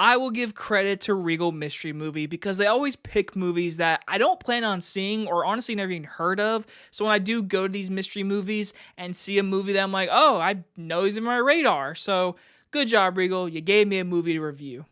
I will give credit to Regal Mystery Movie because they always pick movies that I don't plan on seeing or honestly never even heard of. So when I do go to these mystery movies and see a movie that I'm like, oh, I know he's in my radar. So good job, Regal. You gave me a movie to review.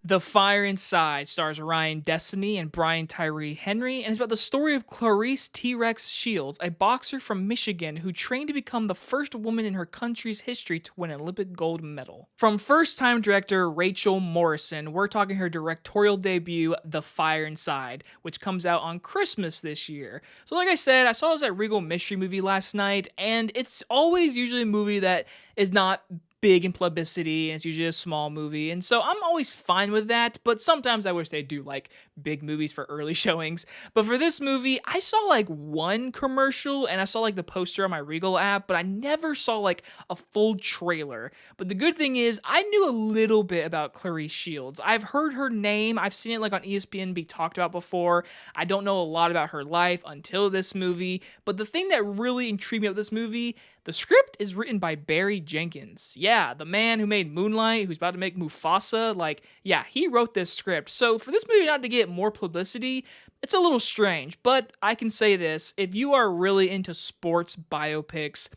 The Fire Inside stars Ryan Destiny and Brian Tyree Henry, and is about the story of Claressa T-Rex Shields, a boxer from Michigan who trained to become the first woman in her country's history to win an Olympic gold medal. From first-time director Rachel Morrison, we're talking her directorial debut, The Fire Inside, which comes out on Christmas this year. So like I said, I saw this at Regal Mystery Movie last night, and it's always usually a movie that is not big in publicity, and it's usually a small movie, and so I'm always fine with that, but sometimes I wish they do like big movies for early showings. But for this movie, I saw like one commercial and I saw like the poster on my Regal app, but I never saw like a full trailer. But the good thing is I knew a little bit about Claressa Shields. I've heard her name, I've seen it like on ESPN be talked about before. I don't know a lot about her life until this movie, but the thing that really intrigued me about this movie, the script is written by Barry Jenkins. Yeah, the man who made Moonlight, who's about to make Mufasa. Like, yeah, he wrote this script. So for this movie not to get more publicity, it's a little strange. But I can say this, if you are really into sports biopics,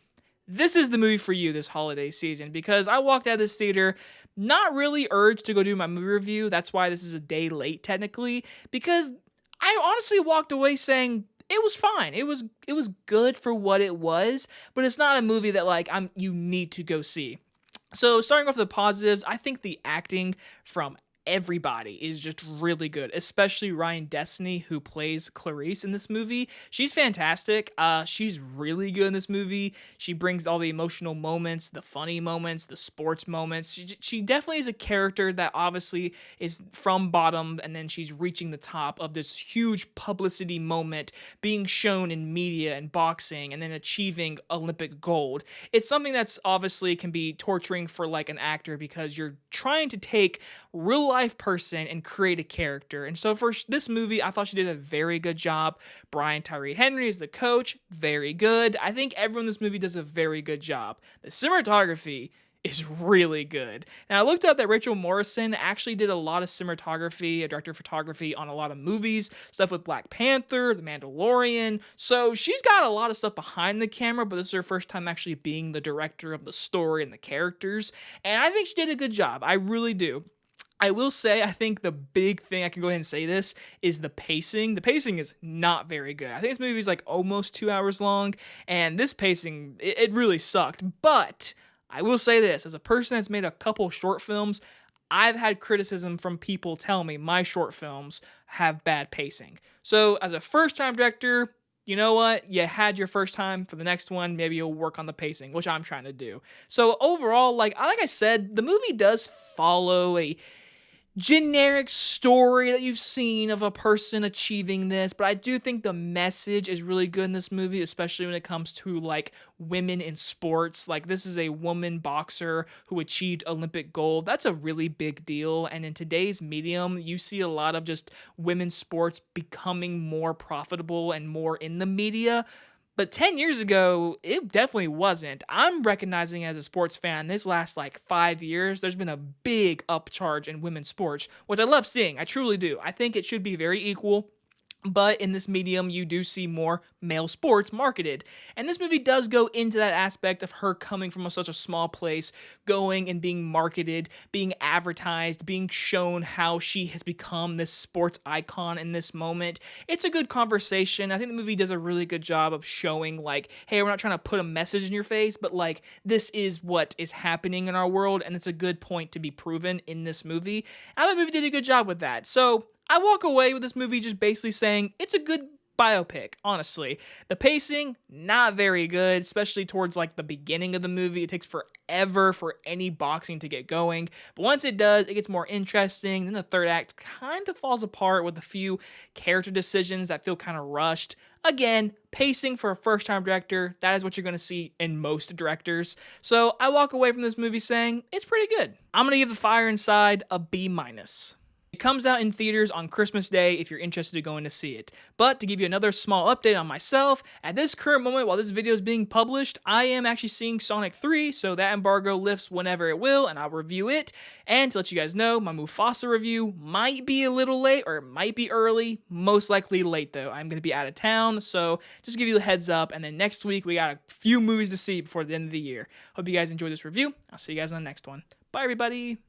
this is the movie for you this holiday season, because I walked out of this theater not really urged to go do my movie review. That's why this is a day late technically, because I honestly walked away saying, it was fine. It was good for what it was, but it's not a movie that like you need to go see. So starting off with the positives, I think the acting from everybody is just really good, especially Ryan Destiny, who plays Claressa in this movie. She's fantastic. She's really good in this movie. She brings all the emotional moments, the funny moments, the sports moments. She definitely is a character that obviously is from bottom, and then she's reaching the top of this huge publicity moment, being shown in media and boxing, and then achieving Olympic gold. It's something that's obviously can be torturing for like an actor, because you're trying to take real life person and create a character. And so for this movie, I thought she did a very good job. Brian Tyree Henry is the coach, very good. I think everyone in this movie does a very good job. The cinematography is really good. Now, I looked up that Rachel Morrison actually did a lot of cinematography, a director of photography on a lot of movies, stuff with Black Panther, The Mandalorian. So she's got a lot of stuff behind the camera, but this is her first time actually being the director of the story and the characters. And I think she did a good job. I really do. I will say, I think the big thing, I can go ahead and say this, is the pacing. The pacing is not very good. I think this movie is like almost 2 hours long, and this pacing, it really sucked. But I will say this, as a person that's made a couple short films, I've had criticism from people tell me my short films have bad pacing. So as a first-time director, you know what? You had your first time. For the next one, maybe you'll work on the pacing, which I'm trying to do. So overall, like I said, the movie does follow a generic story that you've seen of a person achieving this, but I do think the message is really good in this movie, especially when it comes to like women in sports. Like, this is a woman boxer who achieved Olympic gold. That's a really big deal, and in today's medium, you see a lot of just women's sports becoming more profitable and more in the media. But 10 years ago, it definitely wasn't. I'm recognizing as a sports fan, this last like 5 years, there's been a big upcharge in women's sports, which I love seeing. I truly do. I think it should be very equal. But in this medium, you do see more male sports marketed. And this movie does go into that aspect of her coming from such a small place, going and being marketed, being advertised, being shown how she has become this sports icon in this moment. It's a good conversation. I think the movie does a really good job of showing, like, hey, we're not trying to put a message in your face, but like, this is what is happening in our world, and it's a good point to be proven in this movie. I thought the movie did a good job with that. So I walk away with this movie just basically saying it's a good biopic, honestly. The pacing, not very good, especially towards like the beginning of the movie. It takes forever for any boxing to get going. But once it does, it gets more interesting. Then the third act kind of falls apart with a few character decisions that feel kind of rushed. Again, pacing for a first-time director, that is what you're going to see in most directors. So I walk away from this movie saying it's pretty good. I'm going to give The Fire Inside a B-. It comes out in theaters on Christmas Day if you're interested in going to see it. But to give you another small update on myself, at this current moment while this video is being published, I am actually seeing Sonic 3, so that embargo lifts whenever it will, and I'll review it. And to let you guys know, my Mufasa review might be a little late, or it might be early, most likely late though. I'm going to be out of town, so just give you a heads up, and then next week we got a few movies to see before the end of the year. Hope you guys enjoyed this review. I'll see you guys on the next one. Bye everybody!